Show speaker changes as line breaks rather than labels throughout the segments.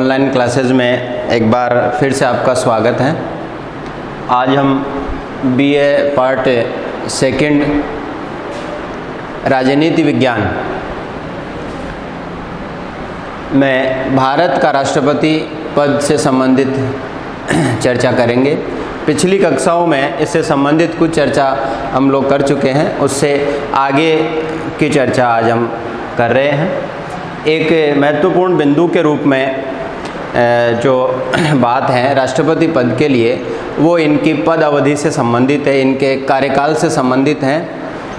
Online classes में एक बार फिर से आपका स्वागत है। आज हम बीए पार्ट सेकंड राजनीति विज्ञान में भारत का राष्ट्रपति पद से संबंधित चर्चा करेंगे। पिछली कक्षाओं में इससे संबंधित कुछ चर्चा हम लोग कर चुके हैं, उससे आगे की चर्चा आज हम कर रहे हैं। एक महत्वपूर्ण बिंदु के रूप में जो बात है राष्ट्रपति पद के लिए, वो इनकी पद अवधि से संबंधित है, इनके कार्यकाल से संबंधित हैं,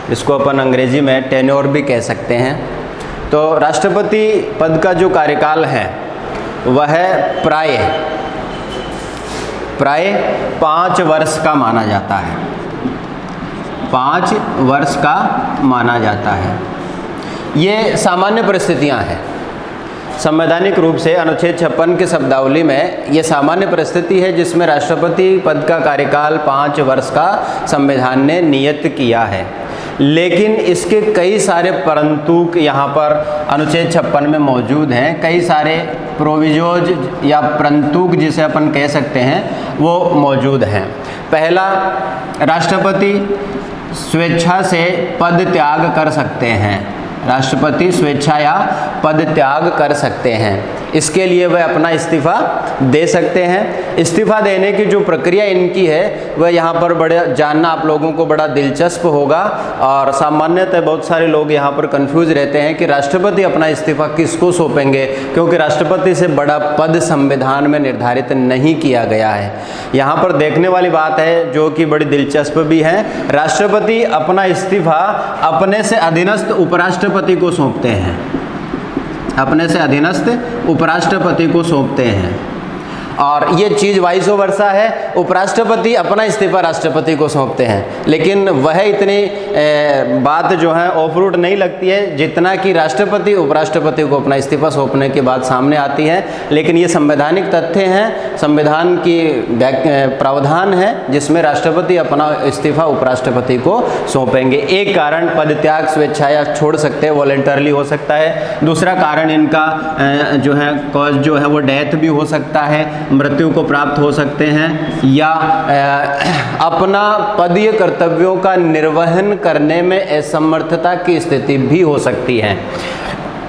जिसको अपन अंग्रेजी में टेन्योर भी कह सकते हैं। तो राष्ट्रपति पद का जो कार्यकाल है वह प्राय 5 वर्ष का माना जाता है। 5 वर्ष का माना जाता है। ये सामान्य परिस्थितियां हैं। संवैधानिक रूप से अनुच्छेद 56 की शब्दावली में ये सामान्य परिस्थिति है जिसमें राष्ट्रपति पद का कार्यकाल 5 वर्ष का संविधान ने नियत किया है। लेकिन इसके कई सारे परंतु यहाँ पर अनुच्छेद 56 में मौजूद हैं। कई सारे प्रोविजोज या परंतु जिसे अपन कह सकते हैं वो मौजूद हैं। पहला, राष्ट्रपति स्वेच्छा से पद त्याग कर सकते हैं। राष्ट्रपति स्वेच्छा या पद त्याग कर सकते हैं। इसके लिए वह अपना इस्तीफा दे सकते हैं। इस्तीफा देने की जो प्रक्रिया इनकी है वह यहाँ पर बड़ा जानना आप लोगों को बड़ा दिलचस्प होगा। और सामान्यतः बहुत सारे लोग यहाँ पर कंफ्यूज रहते हैं कि राष्ट्रपति अपना इस्तीफा किसको सौंपेंगे, क्योंकि राष्ट्रपति से बड़ा पद संविधान में निर्धारित नहीं किया गया है। यहाँ पर देखने वाली बात है जो कि बड़ी दिलचस्प भी है। राष्ट्रपति अपना इस्तीफा अपने से अधीनस्थ उपराष्ट्रपति को सौंपते हैं। अपने से अधीनस्थ उपराष्ट्रपति को सौंपते हैं और ये चीज़ वाइस वर्सा है। उपराष्ट्रपति अपना इस्तीफा राष्ट्रपति को सौंपते हैं, लेकिन वह इतनी बात जो है ऑफ रूट नहीं लगती है जितना कि राष्ट्रपति उपराष्ट्रपति को अपना इस्तीफा सौंपने की बात सामने आती है। लेकिन ये संवैधानिक तथ्य हैं, संविधान की प्रावधान है जिसमें राष्ट्रपति अपना इस्तीफा उपराष्ट्रपति को सौंपेंगे। एक कारण पद त्याग स्वेच्छाया छोड़ सकते हैं, वॉलेंटरली हो सकता है। दूसरा कारण इनका जो है कॉज जो है वो डेथ भी हो सकता है, मृत्यु को प्राप्त हो सकते हैं, या अपना पदीय कर्तव्यों का निर्वहन करने में असमर्थता की स्थिति भी हो सकती है।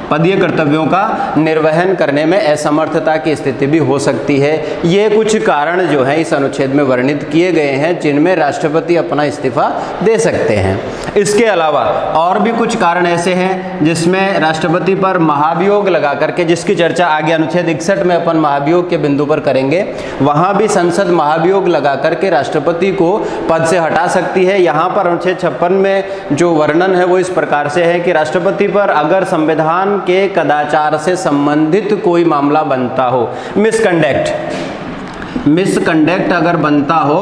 पदीय कर्तव्यों का निर्वहन करने में असमर्थता की स्थिति भी हो सकती है। ये कुछ कारण जो है इस अनुच्छेद में वर्णित किए गए हैं जिनमें राष्ट्रपति अपना इस्तीफा दे सकते हैं। इसके अलावा और भी कुछ कारण ऐसे हैं जिसमें राष्ट्रपति पर महाभियोग लगा करके, जिसकी चर्चा आगे अनुच्छेद 61 में अपन महाभियोग के बिंदु पर करेंगे, वहाँ भी संसद महाभियोग लगा करके राष्ट्रपति को पद से हटा सकती है। यहाँ पर अनुच्छेद 56 में जो वर्णन है वो इस प्रकार से है कि राष्ट्रपति पर अगर संविधान के कदाचार से संबंधित कोई मामला बनता हो, मिसकंडक्ट अगर बनता हो,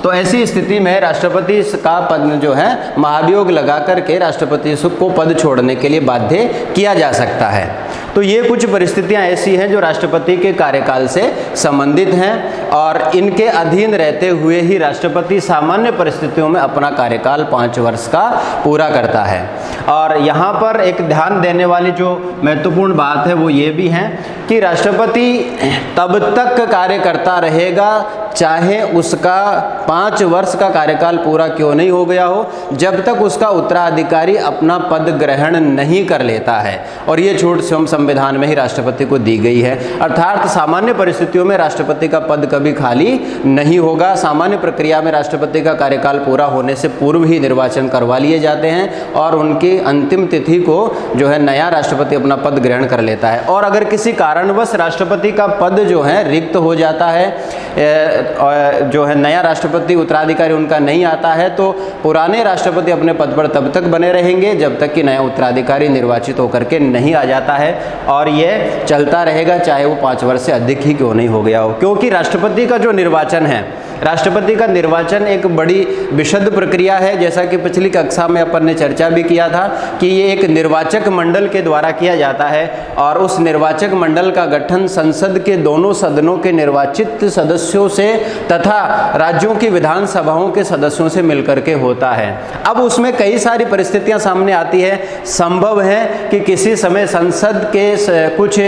तो ऐसी स्थिति में राष्ट्रपति का पद जो है महाभियोग लगा करके राष्ट्रपति को पद छोड़ने के लिए बाध्य किया जा सकता है। तो ये कुछ परिस्थितियां ऐसी हैं जो राष्ट्रपति के कार्यकाल से संबंधित हैं और इनके अधीन रहते हुए ही राष्ट्रपति सामान्य परिस्थितियों में अपना कार्यकाल 5 वर्ष का पूरा करता है। और यहाँ पर एक ध्यान देने वाली जो महत्वपूर्ण बात है वो ये भी है कि राष्ट्रपति तब तक कार्य करता रहेगा चाहे उसका 5 वर्ष का कार्यकाल पूरा क्यों नहीं हो गया हो, जब तक उसका उत्तराधिकारी अपना पद ग्रहण नहीं कर लेता है। और ये छूट संविधान में ही राष्ट्रपति को दी गई है। अर्थात सामान्य परिस्थितियों में राष्ट्रपति का पद कभी खाली नहीं होगा। सामान्य प्रक्रिया में राष्ट्रपति का कार्यकाल पूरा होने से पूर्व ही निर्वाचन करवा लिए जाते हैं और उनकी अंतिम तिथि को जो है नया राष्ट्रपति अपना पद ग्रहण कर लेता है। और अगर किसी कारणवश राष्ट्रपति का पद जो है रिक्त हो जाता है, जो है नया राष्ट्रपति उत्तराधिकारी उनका नहीं आता है, तो पुराने राष्ट्रपति अपने पद पर तब तक बने रहेंगे जब तक कि नया उत्तराधिकारी निर्वाचित होकर के नहीं आ जाता है। और ये चलता रहेगा चाहे वो 5 वर्ष से अधिक ही क्यों नहीं हो गया हो, क्योंकि राष्ट्रपति का जो निर्वाचन है राष्ट्रपति का निर्वाचन एक बड़ी विशद प्रक्रिया है, जैसा कि पिछली कक्षा में अपन ने चर्चा भी किया था कि ये एक निर्वाचक मंडल के द्वारा किया जाता है और उस निर्वाचक मंडल का गठन संसद के दोनों सदनों के निर्वाचित सदस्यों से तथा राज्यों की विधानसभाओं के सदस्यों से मिलकर के होता है। अब उसमें कई सारी परिस्थितियां सामने आती है। संभव है कि किसी समय संसद के कुछ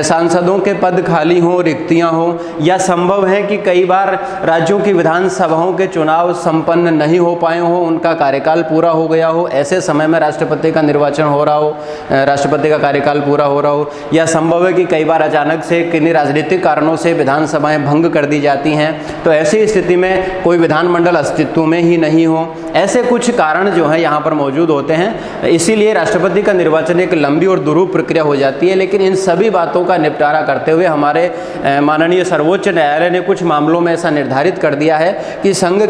सांसदों के पद खाली हों, रिक्तियां हों, या संभव है कि कई बार राज्यों की विधानसभाओं के चुनाव संपन्न नहीं हो पाए हों, उनका कार्यकाल पूरा हो गया हो, ऐसे समय में राष्ट्रपति का निर्वाचन हो रहा हो, राष्ट्रपति का कार्यकाल पूरा हो रहा हो, या संभव है कि कई बार अचानक से किन्हीं राजनीतिक कारणों से विधानसभाएं भंग कर दी जाती हैं, तो ऐसी स्थिति में कोई विधानमंडल अस्तित्व में ही नहीं हो। ऐसे कुछ कारण जो है यहाँ पर मौजूद होते हैं, इसीलिए राष्ट्रपति का निर्वाचन एक लंबी और दुरूह प्रक्रिया हो जाती है। लेकिन इन सभी बातों का निपटारा करते हुए हमारे माननीय सर्वोच्च न्यायालय ने कुछ मामलों में ऐसा निर्धारित कर दिया है कि संघ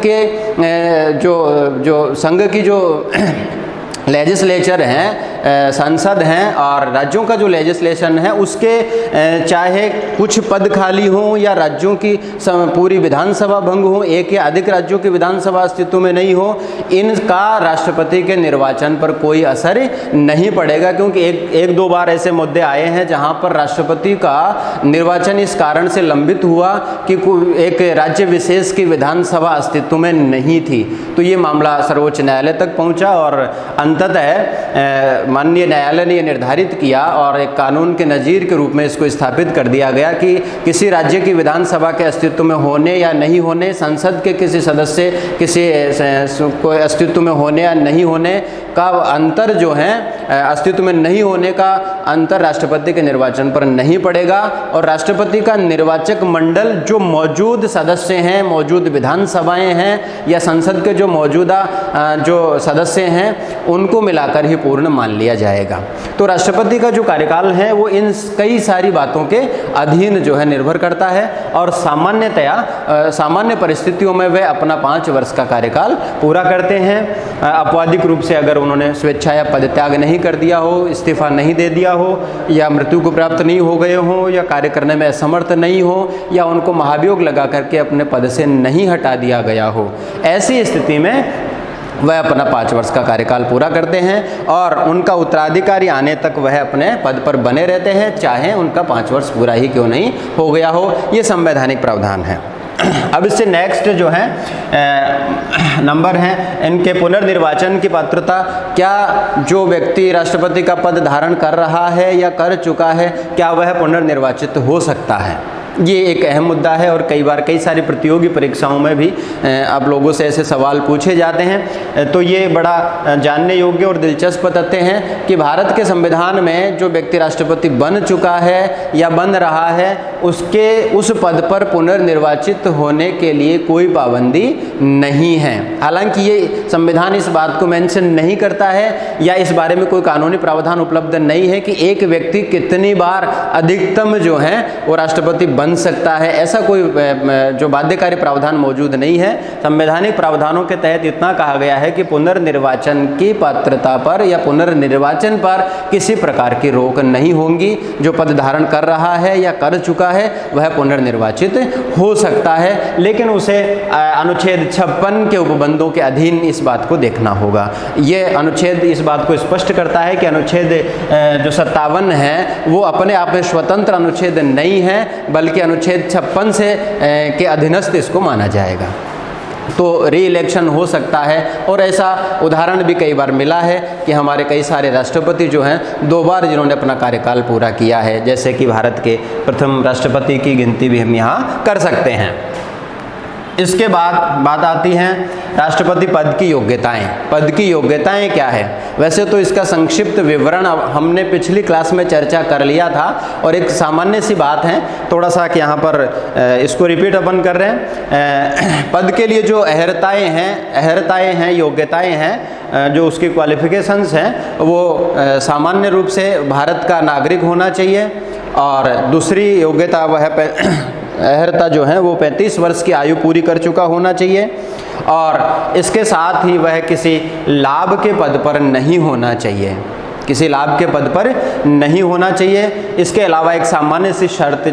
की जो लेजिस्लेचर हैं, संसद हैं, और राज्यों का जो लेजिस्लेशन है उसके चाहे कुछ पद खाली हों या राज्यों की पूरी विधानसभा भंग हो, एक या अधिक राज्यों की विधानसभा अस्तित्व में नहीं हो, इनका राष्ट्रपति के निर्वाचन पर कोई असर नहीं पड़ेगा, क्योंकि एक दो बार ऐसे मुद्दे आए हैं जहां पर राष्ट्रपति का निर्वाचन इस कारण से लंबित हुआ कि एक राज्य विशेष की विधानसभा अस्तित्व में नहीं थी। तो ये मामला सर्वोच्च न्यायालय तक पहुंचा और अंततः माननीय न्यायालय ने यह निर्धारित किया और एक कानून के नज़ीर के रूप में इसको स्थापित कर दिया गया कि किसी राज्य की विधानसभा के अस्तित्व में होने या नहीं होने, संसद के किसी सदस्य कोई अस्तित्व में होने या नहीं होने का अंतर जो है, अस्तित्व में नहीं होने का अंतर राष्ट्रपति के निर्वाचन पर नहीं पड़ेगा। और राष्ट्रपति का निर्वाचक मंडल जो मौजूद सदस्य हैं, मौजूद विधानसभाएं हैं या संसद के जो मौजूदा जो सदस्य हैं, उनको मिलाकर ही पूर्ण मान लिया जाएगा। तो राष्ट्रपति का जो कार्यकाल है वो इन कई सारी बातों के अधीन जो है निर्भर करता है और सामान्य परिस्थितियों में वे अपना 5 वर्ष का कार्यकाल पूरा करते हैं। अपवादिक रूप से अगर उन्होंने स्वेच्छा या पदत्याग नहीं कर दिया हो, इस्तीफा नहीं दे दिया हो, या मृत्यु को प्राप्त नहीं हो गए हो, या कार्य करने में असमर्थ नहीं हो, या उनको महाभियोग लगा करके अपने पद से नहीं हटा दिया गया हो, ऐसी स्थिति में वह अपना 5 वर्ष का कार्यकाल पूरा करते हैं और उनका उत्तराधिकारी आने तक वह अपने पद पर बने रहते हैं, चाहे उनका 5 वर्ष पूरा ही क्यों नहीं हो गया हो। ये संवैधानिक प्रावधान है। अब इससे नेक्स्ट जो है नंबर है इनके पुनर्निर्वाचन की पात्रता। क्या जो व्यक्ति राष्ट्रपति का पद धारण कर रहा है या कर चुका है, क्या वह पुनर्निर्वाचित हो सकता है? ये एक अहम मुद्दा है और कई बार कई सारी प्रतियोगी परीक्षाओं में भी आप लोगों से ऐसे सवाल पूछे जाते हैं। तो ये बड़ा जानने योग्य और दिलचस्प तथ्य हैं कि भारत के संविधान में जो व्यक्ति राष्ट्रपति बन चुका है या बन रहा है, उसके उस पद पर पुनर्निर्वाचित होने के लिए कोई पाबंदी नहीं है। हालांकि ये संविधान इस बात को मेंशन नहीं करता है या इस बारे में कोई कानूनी प्रावधान उपलब्ध नहीं है कि एक व्यक्ति कितनी बार अधिकतम जो है वो राष्ट्रपति बन सकता है। ऐसा कोई जो बाध्यकारी प्रावधान मौजूद नहीं है। संवैधानिक प्रावधानों के तहत इतना कहा गया है कि पुनर्निर्वाचन की पात्रता पर या पुनर्निर्वाचन पर किसी प्रकार की रोक नहीं होगी। जो पद धारण कर रहा है या कर चुका है वह पुनर्निर्वाचित हो सकता है, लेकिन उसे अनुच्छेद 56 के उपबंधों के अधीन इस बात को देखना होगा। ये अनुच्छेद इस बात को स्पष्ट करता है कि अनुच्छेद जो 57 है वो अपने आप में स्वतंत्र अनुच्छेद नहीं है, बल्कि अनुच्छेद 56 से के अधीनस्थ इसको माना जाएगा। तो री इलेक्शन हो सकता है और ऐसा उदाहरण भी कई बार मिला है कि हमारे कई सारे राष्ट्रपति जो हैं 2 बार जिन्होंने अपना कार्यकाल पूरा किया है, जैसे कि भारत के प्रथम राष्ट्रपति की गिनती भी हम यहाँ कर सकते हैं। इसके बाद बात आती है राष्ट्रपति पद की योग्यताएं। पद की योग्यताएं क्या है? वैसे तो इसका संक्षिप्त विवरण अब हमने पिछली क्लास में चर्चा कर लिया था और एक सामान्य सी बात है, थोड़ा सा कि यहाँ पर इसको रिपीट अपन कर रहे हैं। पद के लिए जो अहर्ताएं हैं, योग्यताएं हैं, जो उसकी क्वालिफिकेशंस हैं, वो सामान्य रूप से भारत का नागरिक होना चाहिए। और दूसरी योग्यता वह अहर्ता जो है वो 35 वर्ष की आयु पूरी कर चुका होना चाहिए और इसके साथ ही वह किसी लाभ के पद पर नहीं होना चाहिए। किसी लाभ के पद पर नहीं होना चाहिए। इसके अलावा एक सामान्य सी शर्त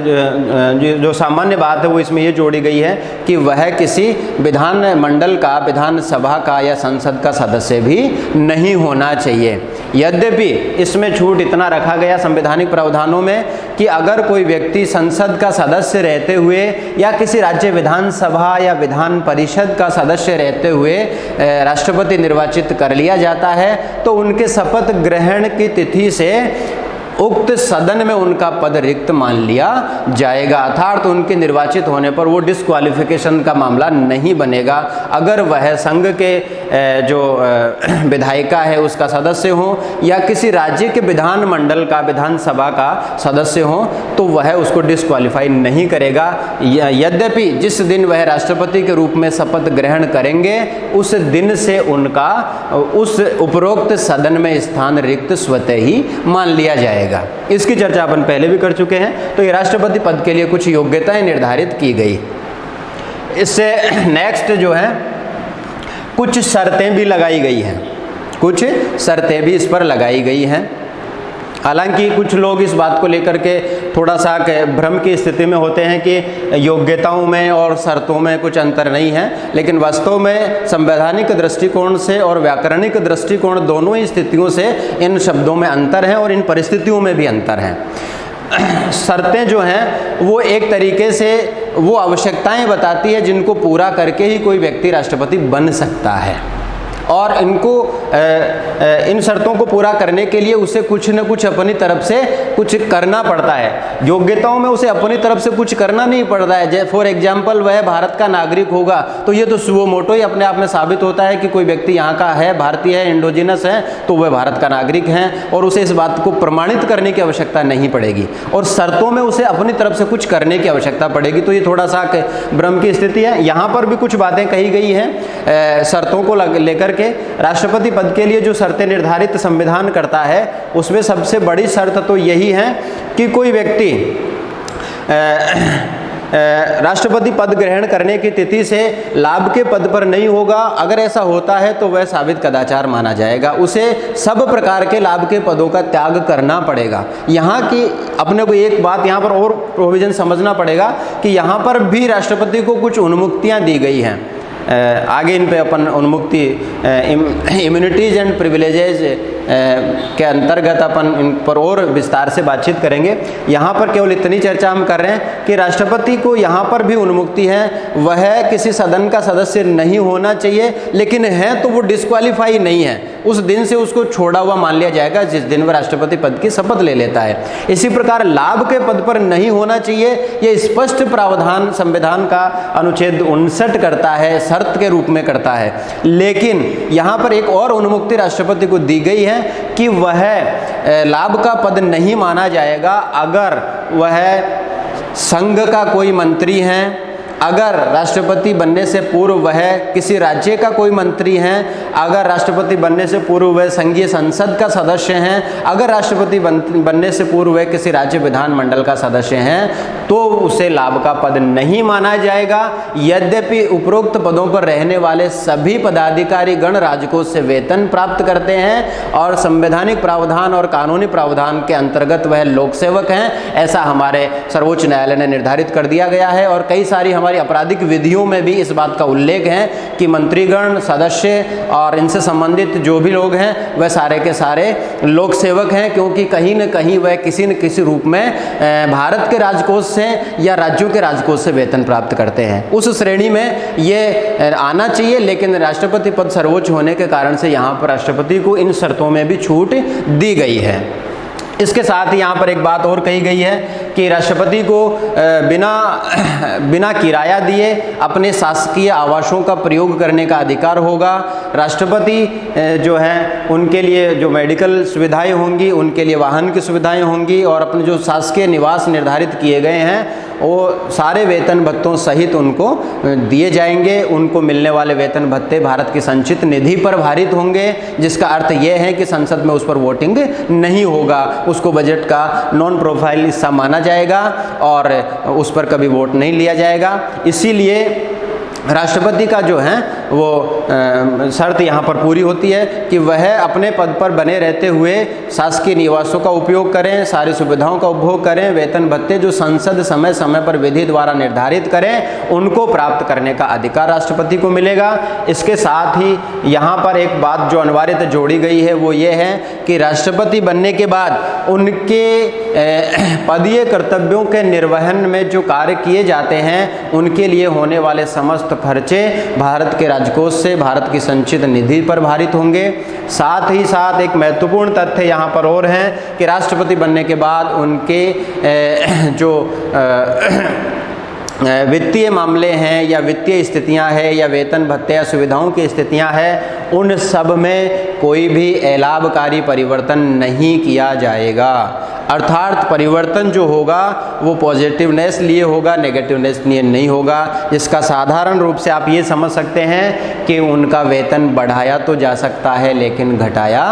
जो सामान्य बात है वो इसमें ये जोड़ी गई है कि वह किसी विधान मंडल का, विधानसभा का या संसद का सदस्य भी नहीं होना चाहिए। यद्यपि इसमें छूट इतना रखा गया संवैधानिक प्रावधानों में कि अगर कोई व्यक्ति संसद का सदस्य रहते हुए या किसी राज्य विधानसभा या विधान परिषद का सदस्य रहते हुए राष्ट्रपति निर्वाचित कर लिया जाता है तो उनके शपथ ग्रहण की तिथि से उक्त सदन में उनका पद रिक्त मान लिया जाएगा, अर्थात उनके निर्वाचित होने पर वो डिस्क्वालिफिकेशन का मामला नहीं बनेगा। अगर वह संघ के जो विधायिका है उसका सदस्य हो या किसी राज्य के विधान मंडल का, विधानसभा का सदस्य हो तो वह उसको डिस्क्वालीफाई नहीं करेगा। यद्यपि जिस दिन वह राष्ट्रपति के रूप में शपथ ग्रहण करेंगे उस दिन से उनका उस उपरोक्त सदन में स्थान रिक्त स्वतः ही मान लिया जाएगा। इसकी चर्चा अपन पहले भी कर चुके हैं। तो ये राष्ट्रपति पद के लिए कुछ योग्यताएं निर्धारित की गई। इससे नेक्स्ट जो है कुछ शर्तें भी लगाई गई हैं, कुछ शर्तें भी इस पर लगाई गई हैं। हालांकि कुछ लोग इस बात को लेकर के थोड़ा सा भ्रम की स्थिति में होते हैं कि योग्यताओं में और शर्तों में कुछ अंतर नहीं है, लेकिन वास्तव में संवैधानिक दृष्टिकोण से और व्याकरणिक दृष्टिकोण दोनों ही स्थितियों से इन शब्दों में अंतर है और इन परिस्थितियों में भी अंतर है। शर्तें जो हैं वो एक तरीके से वो आवश्यकताएं बताती है जिनको पूरा करके ही कोई व्यक्ति राष्ट्रपति बन सकता है, और इनको इन शर्तों को पूरा करने के लिए उसे कुछ न कुछ अपनी तरफ से कुछ करना पड़ता है। योग्यताओं में उसे अपनी तरफ से कुछ करना नहीं पड़ता है। फॉर एग्जाम्पल वह भारत का नागरिक होगा तो ये तो सुओ मोटो ही अपने आप में साबित होता है कि कोई व्यक्ति यहाँ का है, भारतीय है, इंडोजिनस है तो वह भारत का नागरिक है और उसे इस बात को प्रमाणित करने की आवश्यकता नहीं पड़ेगी। और शर्तों में उसे अपनी तरफ से कुछ करने की आवश्यकता पड़ेगी। तो ये थोड़ा सा भ्रम की स्थिति है। यहाँ पर भी कुछ बातें कही गई हैं शर्तों को लेकर के। राष्ट्रपति पद के लिए जो शर्तें निर्धारित संविधान करता है उसमें सबसे बड़ी शर्त तो यही है कि कोई व्यक्ति राष्ट्रपति पद ग्रहण करने की तिथि से लाभ के पद पर नहीं होगा। अगर ऐसा होता है तो वह साबित कदाचार माना जाएगा, उसे सब प्रकार के लाभ के पदों का त्याग करना पड़ेगा। यहाँ की अपने को एक बात यहाँ पर और प्रोविजन समझना पड़ेगा कि यहाँ पर भी राष्ट्रपति को कुछ उन्मुक्तियाँ दी गई हैं। आगे इन पे अपन उन्मुक्ति इम्यूनिटीज एंड प्रिविलेजेज के अंतर्गत अपन इन पर और विस्तार से बातचीत करेंगे। यहाँ पर केवल इतनी चर्चा हम कर रहे हैं कि राष्ट्रपति को यहाँ पर भी उन्मुक्ति है। वह किसी सदन का सदस्य नहीं होना चाहिए, लेकिन है तो वो डिस्क्वालीफाई नहीं है। उस दिन से उसको छोड़ा हुआ मान लिया जाएगा जिस दिन वह राष्ट्रपति पद की शपथ ले लेता है। इसी प्रकार लाभ के पद पर नहीं होना चाहिए, ये स्पष्ट प्रावधान संविधान का अनुच्छेद 59 करता है, शर्त के रूप में करता है। लेकिन यहाँ पर एक और उन्मुक्ति राष्ट्रपति को दी गई है कि वह लाभ का पद नहीं माना जाएगा अगर वह संघ का कोई मंत्री है, अगर राष्ट्रपति बनने से पूर्व वह किसी राज्य का कोई मंत्री हैं, अगर राष्ट्रपति बनने से पूर्व वह संघीय संसद का सदस्य हैं, अगर राष्ट्रपति बनने से पूर्व वह किसी राज्य विधानमंडल का सदस्य हैं, तो उसे लाभ का पद नहीं माना जाएगा। यद्यपि उपरोक्त पदों पर रहने वाले सभी पदाधिकारी गण राजकोष से वेतन प्राप्त करते हैं और संवैधानिक प्रावधान और कानूनी प्रावधान के अंतर्गत वह लोक सेवक हैं, ऐसा हमारे सर्वोच्च न्यायालय ने निर्धारित कर दिया गया है। और कई सारी हमारी आपराधिक विधियों में भी इस बात का उल्लेख है कि मंत्रीगण, सदस्य और इनसे संबंधित जो भी लोग हैं वह सारे के सारे लोक सेवक हैं, क्योंकि कहीं न कहीं वह किसी न किसी रूप में भारत के राजकोष से या राज्यों के राजकोष से वेतन प्राप्त करते हैं। उस श्रेणी में ये आना चाहिए, लेकिन राष्ट्रपति पद सर्वोच्च होने के कारण से यहाँ पर राष्ट्रपति को इन शर्तों में भी छूट दी गई है। इसके साथ ही यहाँ पर एक बात और कही गई है कि राष्ट्रपति को बिना किराया दिए अपने शासकीय आवासों का प्रयोग करने का अधिकार होगा। राष्ट्रपति जो हैं उनके लिए जो मेडिकल सुविधाएं होंगी, उनके लिए वाहन की सुविधाएं होंगी और अपने जो शासकीय निवास निर्धारित किए गए हैं वो सारे वेतन भत्तों सहित उनको दिए जाएंगे। उनको मिलने वाले वेतन भत्ते भारत की संचित निधि पर भारित होंगे, जिसका अर्थ ये है कि संसद में उस पर वोटिंग नहीं होगा, उसको बजट का नॉन प्रोफाइल हिस्सा माना जाएगा और उस पर कभी वोट नहीं लिया जाएगा। इसीलिए राष्ट्रपति का जो है वो शर्त यहाँ पर पूरी होती है कि वह अपने पद पर बने रहते हुए शासकीय निवासों का उपयोग करें, सारी सुविधाओं का उपभोग करें, वेतन भत्ते जो संसद समय समय पर विधि द्वारा निर्धारित करें उनको प्राप्त करने का अधिकार राष्ट्रपति को मिलेगा। इसके साथ ही यहाँ पर एक बात जो अनिवार्यतः जोड़ी गई है वो ये है कि राष्ट्रपति बनने के बाद उनके पदीय कर्तव्यों के निर्वहन में जो कार्य किए जाते हैं उनके लिए होने वाले समस्त खर्चे भारत के राजकोष से भारत की संचित निधि पर भारित होंगे। साथ ही साथ एक महत्वपूर्ण तथ्य यहाँ पर और है कि राष्ट्रपति बनने के बाद उनके जो वित्तीय मामले हैं या वित्तीय स्थितियां हैं या वेतन भत्ते या सुविधाओं की स्थितियां हैं उन सब में कोई भी अलाभकारी परिवर्तन नहीं किया जाएगा। अर्थात परिवर्तन जो होगा वो पॉजिटिवनेस लिए होगा, नेगेटिवनेस लिए नहीं होगा। जिसका साधारण रूप से आप ये समझ सकते हैं कि उनका वेतन बढ़ाया तो जा सकता है लेकिन घटाया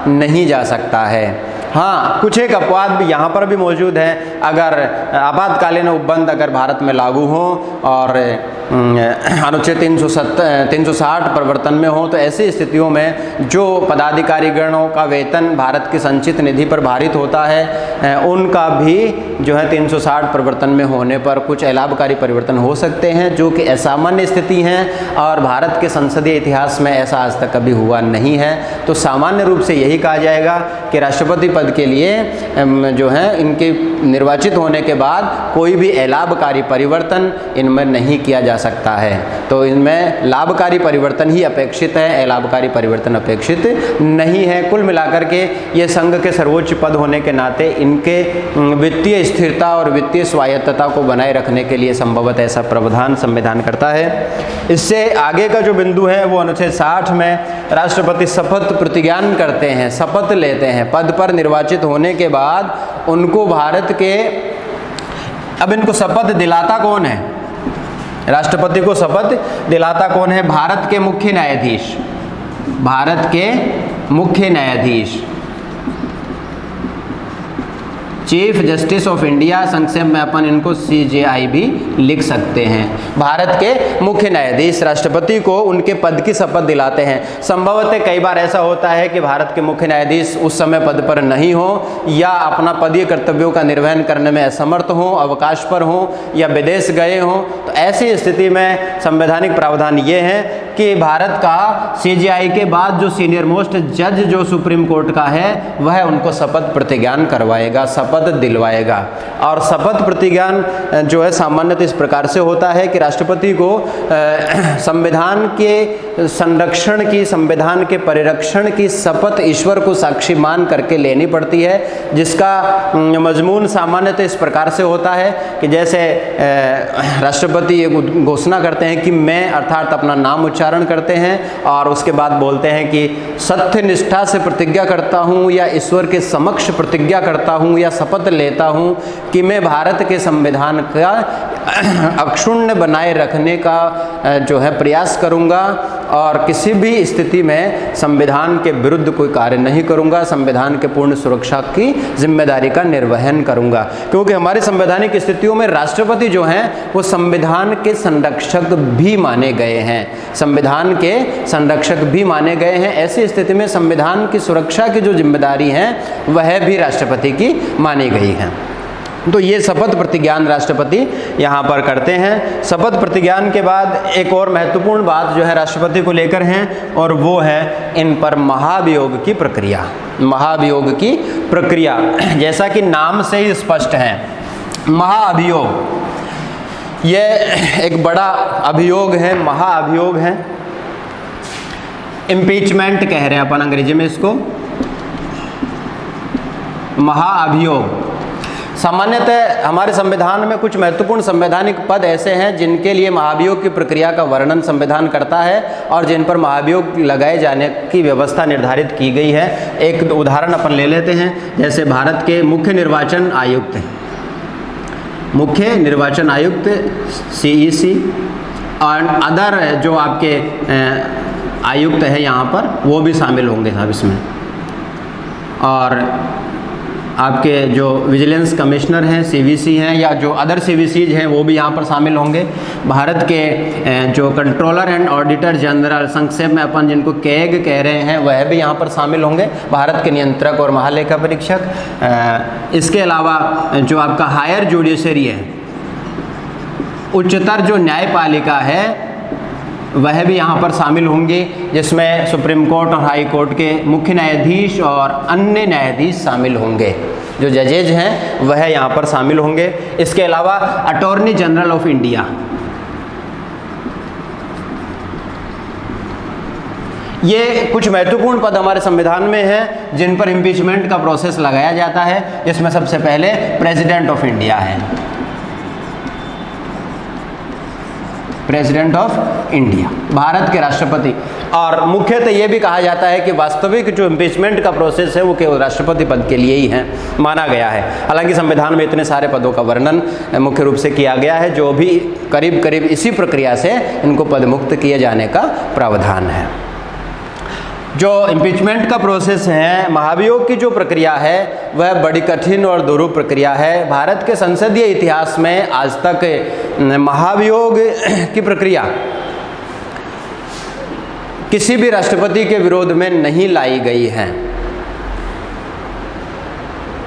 नहीं जा सकता है। हाँ, कुछ एक अपवाद भी यहाँ पर भी मौजूद है। अगर आपातकालीन उपबंध अगर भारत में लागू हो और अनुच्छेद 360 प्रवर्तन में हो तो ऐसी स्थितियों में जो पदाधिकारीगणों का वेतन भारत की संचित निधि पर भारित होता है उनका भी जो है 360 प्रवर्तन में होने पर कुछ अलाभकारी परिवर्तन हो सकते हैं जो कि असामान्य स्थिति हैं और भारत के संसदीय इतिहास में ऐसा आज तक कभी हुआ नहीं है। तो सामान्य रूप से यही कहा जाएगा कि राष्ट्रपति पद के लिए जो है इनके निर्वाचित होने के बाद कोई भी अलाभकारी परिवर्तन इनमें नहीं किया जा सकता है। तो इनमें लाभकारी परिवर्तन ही अपेक्षित है, अलाभकारी परिवर्तन अपेक्षित नहीं है। कुल मिलाकर के ये संघ के सर्वोच्च पद होने के नाते इनके वित्तीय स्थिरता और वित्तीय स्वायत्तता को बनाए रखने के लिए संभवतः ऐसा प्रावधान संविधान करता है। इससे आगे का जो बिंदु है वो अनुच्छेद 60 में राष्ट्रपति शपथ प्रतिज्ञान करते हैं, शपथ लेते हैं। पद पर निर्वाचित होने के बाद उनको भारत के, अब इनको शपथ दिलाता कौन है? राष्ट्रपति को शपथ दिलाता कौन है? भारत के मुख्य न्यायाधीश, भारत के मुख्य न्यायाधीश, चीफ जस्टिस ऑफ इंडिया, संक्षेप में अपन इनको CJI भी लिख सकते हैं। भारत के मुख्य न्यायाधीश राष्ट्रपति को उनके पद की शपथ दिलाते हैं। संभवतः कई बार ऐसा होता है कि भारत के मुख्य न्यायाधीश उस समय पद पर नहीं हो या अपना पदीय कर्तव्यों का निर्वहन करने में असमर्थ हो, अवकाश पर हो या विदेश गए हों। तो ऐसी स्थिति में संवैधानिक प्रावधान ये है कि भारत का CJI के बाद जो सीनियर मोस्ट जज जो सुप्रीम कोर्ट का है वह उनको शपथ प्रतिज्ञान करवाएगा, शपथ दिलवाएगा। और शपथ प्रतिज्ञान जो है सामान्यतः इस प्रकार से होता है कि राष्ट्रपति को संविधान के संरक्षण की, संविधान के परिरक्षण की शपथ ईश्वर को साक्षी मान करके लेनी पड़ती है, जिसका मजमून सामान्यतः इस प्रकार से होता है कि जैसे राष्ट्रपति ये घोषणा करते हैं कि मैं, अर्थात अपना नाम उच्चारण करते हैं और उसके बाद बोलते हैं कि सत्य निष्ठा से प्रतिज्ञा करता हूँ या ईश्वर के समक्ष प्रतिज्ञा करता हूँ या शपथ लेता हूँ कि मैं भारत के संविधान का अक्षुण्ण बनाए रखने का जो है प्रयास करूँगा और किसी भी स्थिति में संविधान के विरुद्ध कोई कार्य नहीं करूँगा, संविधान के पूर्ण सुरक्षा की जिम्मेदारी का निर्वहन करूँगा। क्योंकि हमारी संवैधानिक स्थितियों में राष्ट्रपति जो हैं वो संविधान के संरक्षक भी माने गए हैं, संविधान के संरक्षक भी माने गए हैं। ऐसी स्थिति में संविधान की सुरक्षा की जो जिम्मेदारी है वह भी राष्ट्रपति की मानी गई है। तो ये शपथ प्रतिज्ञान राष्ट्रपति यहाँ पर करते हैं। शपथ प्रतिज्ञान के बाद एक और महत्वपूर्ण बात जो है राष्ट्रपति को लेकर है और वो है इन पर महाभियोग की प्रक्रिया। महाभियोग की प्रक्रिया जैसा कि नाम से ही स्पष्ट है, महाअभियोग ये एक बड़ा अभियोग है, महाअभियोग है। इम्पीचमेंट कह रहे हैं अपन अंग्रेजी में इसको, महाअभियोग। सामान्यतः हमारे संविधान में कुछ महत्वपूर्ण संवैधानिक पद ऐसे हैं जिनके लिए महाभियोग की प्रक्रिया का वर्णन संविधान करता है और जिन पर महाभियोग लगाए जाने की व्यवस्था निर्धारित की गई है। एक उदाहरण अपन ले लेते हैं, जैसे भारत के मुख्य निर्वाचन आयुक्त हैं, मुख्य निर्वाचन आयुक्त CEC और अदर जो आपके आयुक्त हैं यहाँ पर वो भी शामिल होंगे साहब इसमें। और आपके जो विजिलेंस कमिश्नर हैं, सीवीसी हैं, या जो अदर सीवीसीज हैं वो भी यहाँ पर शामिल होंगे। भारत के जो कंट्रोलर एंड ऑडिटर जनरल, संक्षेप में अपन जिनको कैग कह रहे हैं, वह भी यहाँ पर शामिल होंगे, भारत के नियंत्रक और महालेखा परीक्षक। इसके अलावा जो आपका हायर जुडिशरी है, उच्चतर जो न्यायपालिका है, वह भी यहाँ पर शामिल होंगे, जिसमें सुप्रीम कोर्ट और हाई कोर्ट के मुख्य न्यायाधीश और अन्य न्यायाधीश शामिल होंगे। जो जजेज हैं वह यहाँ पर शामिल होंगे। इसके अलावा अटॉर्नी जनरल ऑफ इंडिया, ये कुछ महत्वपूर्ण पद हमारे संविधान में हैं जिन पर इम्पीचमेंट का प्रोसेस लगाया जाता है। इसमें सबसे पहले प्रेसिडेंट ऑफ इंडिया है, प्रेसिडेंट ऑफ इंडिया, भारत के राष्ट्रपति। और मुख्यतः ये भी कहा जाता है कि वास्तविक जो इम्पीचमेंट का प्रोसेस है वो केवल राष्ट्रपति पद के लिए ही है माना गया है। हालांकि संविधान में इतने सारे पदों का वर्णन मुख्य रूप से किया गया है, जो भी करीब करीब इसी प्रक्रिया से इनको पदमुक्त किए जाने का प्रावधान है। जो इम्पीचमेंट का प्रोसेस है, महाभियोग की जो प्रक्रिया है, वह बड़ी कठिन और दुरूह प्रक्रिया है। भारत के संसदीय इतिहास में आज तक महाभियोग की प्रक्रिया किसी भी राष्ट्रपति के विरोध में नहीं लाई गई है,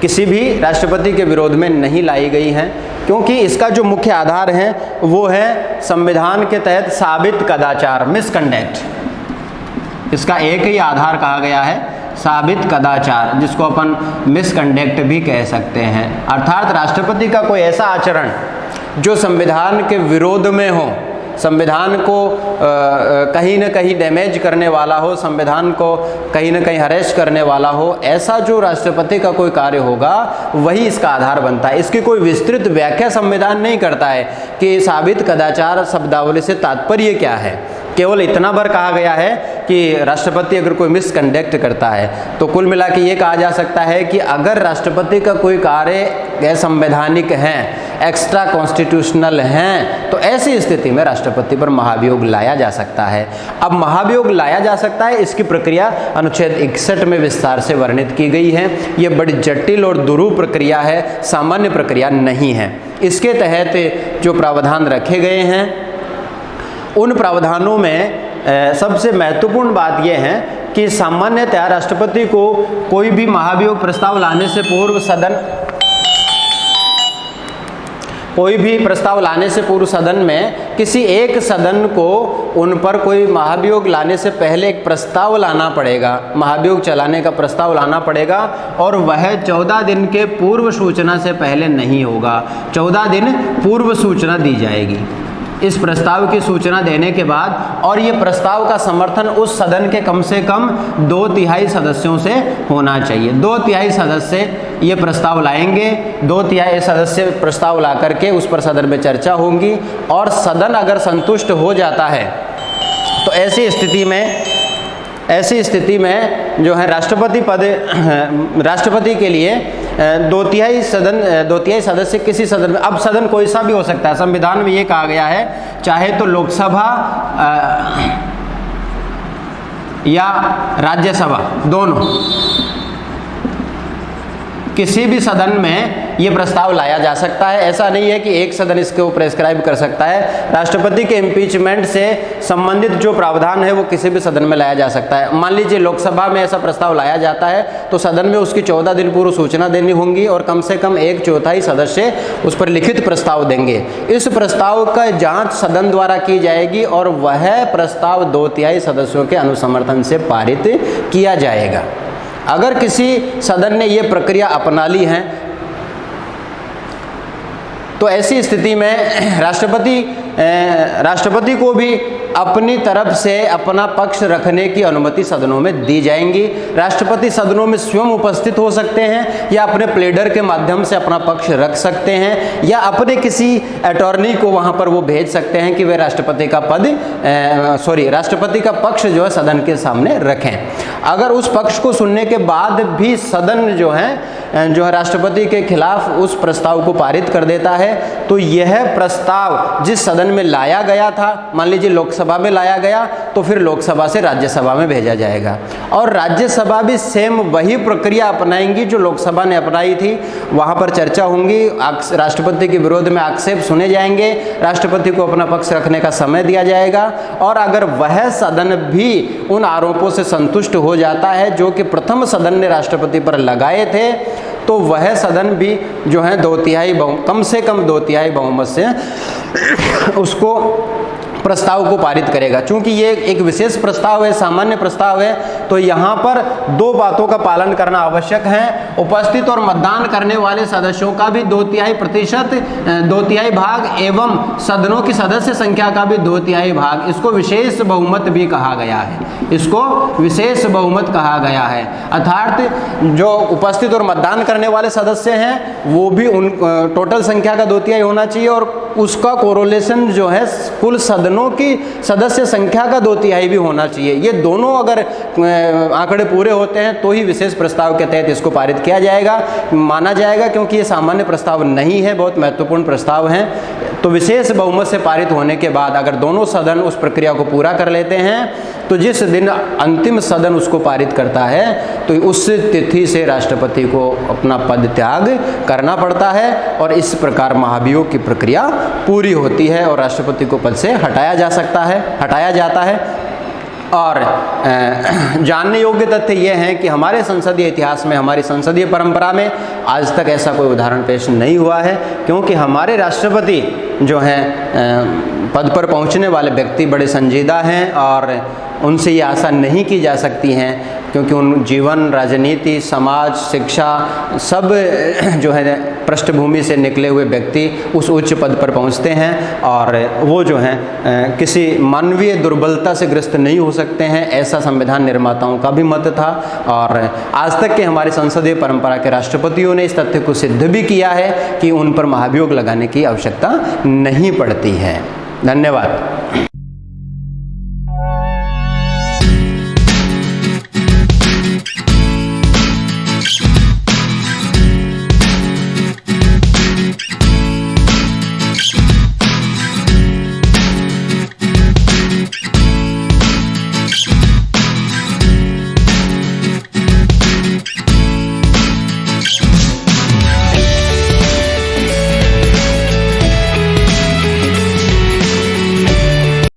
किसी भी राष्ट्रपति के विरोध में नहीं लाई गई है, क्योंकि इसका जो मुख्य आधार है वो है संविधान के तहत साबित कदाचार, मिसकंडक्ट। इसका एक ही आधार कहा गया है, साबित कदाचार, जिसको अपन मिसकंडक्ट भी कह सकते हैं। अर्थात राष्ट्रपति का कोई ऐसा आचरण जो संविधान के विरोध में हो, संविधान को कहीं न कहीं डैमेज करने वाला हो, संविधान को कहीं न कहीं हरेस करने वाला हो, ऐसा जो राष्ट्रपति का कोई कार्य होगा वही इसका आधार बनता है। इसकी कोई विस्तृत व्याख्या संविधान नहीं करता है कि साबित कदाचार शब्दावली से तात्पर्य क्या है। केवल इतना भर कहा गया है कि राष्ट्रपति अगर कोई मिसकंडक्ट करता है तो कुल मिला के ये कहा जा सकता है कि अगर राष्ट्रपति का कोई कार्य असंवैधानिक है, एक्स्ट्रा कॉन्स्टिट्यूशनल हैं, तो ऐसी स्थिति में राष्ट्रपति पर महाभियोग लाया जा सकता है। अब महाभियोग लाया जा सकता है, इसकी प्रक्रिया अनुच्छेद 61 में विस्तार से वर्णित की गई है। ये बड़ी जटिल और दुरूह प्रक्रिया है, सामान्य प्रक्रिया नहीं है। इसके तहत जो प्रावधान रखे गए हैं, उन प्रावधानों में सबसे महत्वपूर्ण बात यह है कि सामान्यतः राष्ट्रपति को कोई भी महाभियोग प्रस्ताव लाने से पूर्व सदन में किसी एक सदन को उन पर कोई महाभियोग लाने से पहले एक प्रस्ताव लाना पड़ेगा, महाभियोग चलाने का प्रस्ताव लाना पड़ेगा, और वह 14 दिन के पूर्व सूचना से पहले नहीं होगा। 14 दिन पूर्व सूचना दी जाएगी। इस प्रस्ताव की सूचना देने के बाद, और ये प्रस्ताव का समर्थन उस सदन के कम से कम 2/3 सदस्यों से होना चाहिए। 2/3 सदस्य ये प्रस्ताव लाएंगे, 2/3 सदस्य प्रस्ताव ला करके उस पर सदन में चर्चा होगी, और सदन अगर संतुष्ट हो जाता है तो ऐसी स्थिति में जो है राष्ट्रपति के लिए 2/3 सदस्य किसी सदन में, अब सदन कोई सा भी हो सकता है, संविधान में ये कहा गया है, चाहे तो लोकसभा या राज्यसभा, दोनों, किसी भी सदन में ये प्रस्ताव लाया जा सकता है। ऐसा नहीं है कि एक सदन इसको प्रेस्क्राइब कर सकता है। राष्ट्रपति के इम्पीचमेंट से संबंधित जो प्रावधान है वो किसी भी सदन में लाया जा सकता है। मान लीजिए लोकसभा में ऐसा प्रस्ताव लाया जाता है तो सदन में उसकी 14 दिन पूर्व सूचना देनी होगी, और कम से कम 1/4 सदस्य उस पर लिखित प्रस्ताव देंगे। इस प्रस्ताव का जाँच सदन द्वारा की जाएगी और वह प्रस्ताव 2/3 सदस्यों के अनुसमर्थन से पारित किया जाएगा। अगर किसी सदन ने ये प्रक्रिया अपना ली है तो ऐसी स्थिति में राष्ट्रपति को भी अपनी तरफ से अपना पक्ष रखने की अनुमति सदनों में दी जाएंगी। राष्ट्रपति सदनों में स्वयं उपस्थित हो सकते हैं, या अपने प्लेडर के माध्यम से अपना पक्ष रख सकते हैं, या अपने किसी अटॉर्नी को वहां पर वो भेज सकते हैं कि वे राष्ट्रपति का पक्ष जो है सदन के सामने रखें। अगर उस पक्ष को सुनने के बाद भी सदन जो है जो है राष्ट्रपति के खिलाफ उस प्रस्ताव को पारित कर देता है, तो यह प्रस्ताव जिस सदन में लाया गया था, मान लीजिए लोकसभा में लाया गया, तो फिर लोकसभा से राज्यसभा में भेजा जाएगा और राज्यसभा भी सेम वही प्रक्रिया अपनाएंगी जो लोकसभा ने अपनाई थी। वहाँ पर चर्चा होंगी, राष्ट्रपति के विरोध में आक्षेप सुने जाएंगे, राष्ट्रपति को अपना पक्ष रखने का समय दिया जाएगा और अगर वह सदन भी उन आरोपों से संतुष्ट हो जाता है जो कि प्रथम सदन ने राष्ट्रपति पर लगाए थे, तो वह सदन भी जो है कम से कम 2/3 बहुमत से उसको प्रस्ताव को पारित करेगा। चूंकि ये एक विशेष प्रस्ताव है, सामान्य प्रस्ताव है, तो यहाँ पर 2 बातों का पालन करना आवश्यक है। उपस्थित और मतदान करने वाले सदस्यों का भी 2/3 भाग एवं सदनों की सदस्य संख्या का भी 2/3 भाग, इसको विशेष बहुमत भी कहा गया है, इसको विशेष बहुमत कहा गया है। अर्थात जो उपस्थित और मतदान करने वाले सदस्य हैं वो भी उन टोटल संख्या का 2/3 होना चाहिए और उसका कोरोलेशन जो है कुल सदनों की सदस्य संख्या का 2/3 भी होना चाहिए। ये दोनों अगर आंकड़े पूरे होते हैं तो ही विशेष प्रस्ताव के तहत इसको पारित किया जाएगा, माना जाएगा, क्योंकि ये सामान्य प्रस्ताव नहीं है, बहुत महत्वपूर्ण प्रस्ताव है। तो विशेष बहुमत से पारित होने के बाद अगर दोनों सदन उस प्रक्रिया को पूरा कर लेते हैं तो जिस दिन अंतिम सदन उसको पारित करता है तो उस तिथि से राष्ट्रपति को अपना पद त्याग करना पड़ता है और इस प्रकार महाभियोग की प्रक्रिया पूरी होती है और राष्ट्रपति को पद से हटाया जाता है। और जानने योग्य तथ्य ये हैं कि हमारे संसदीय इतिहास में, हमारी संसदीय परंपरा में आज तक ऐसा कोई उदाहरण पेश नहीं हुआ है, क्योंकि हमारे राष्ट्रपति जो हैं पद पर पहुंचने वाले व्यक्ति बड़े संजीदा हैं और उनसे ये आशा नहीं की जा सकती हैं, क्योंकि उन जीवन, राजनीति, समाज, शिक्षा सब जो है पृष्ठभूमि से निकले हुए व्यक्ति उस उच्च पद पर पहुंचते हैं और वो जो हैं किसी मानवीय दुर्बलता से ग्रस्त नहीं हो सकते हैं, ऐसा संविधान निर्माताओं का भी मत था। और आज तक के हमारी संसदीय परंपरा के राष्ट्रपतियों ने इस तथ्य को सिद्ध भी किया है कि उन पर महाभियोग लगाने की आवश्यकता नहीं पड़ती है। धन्यवाद।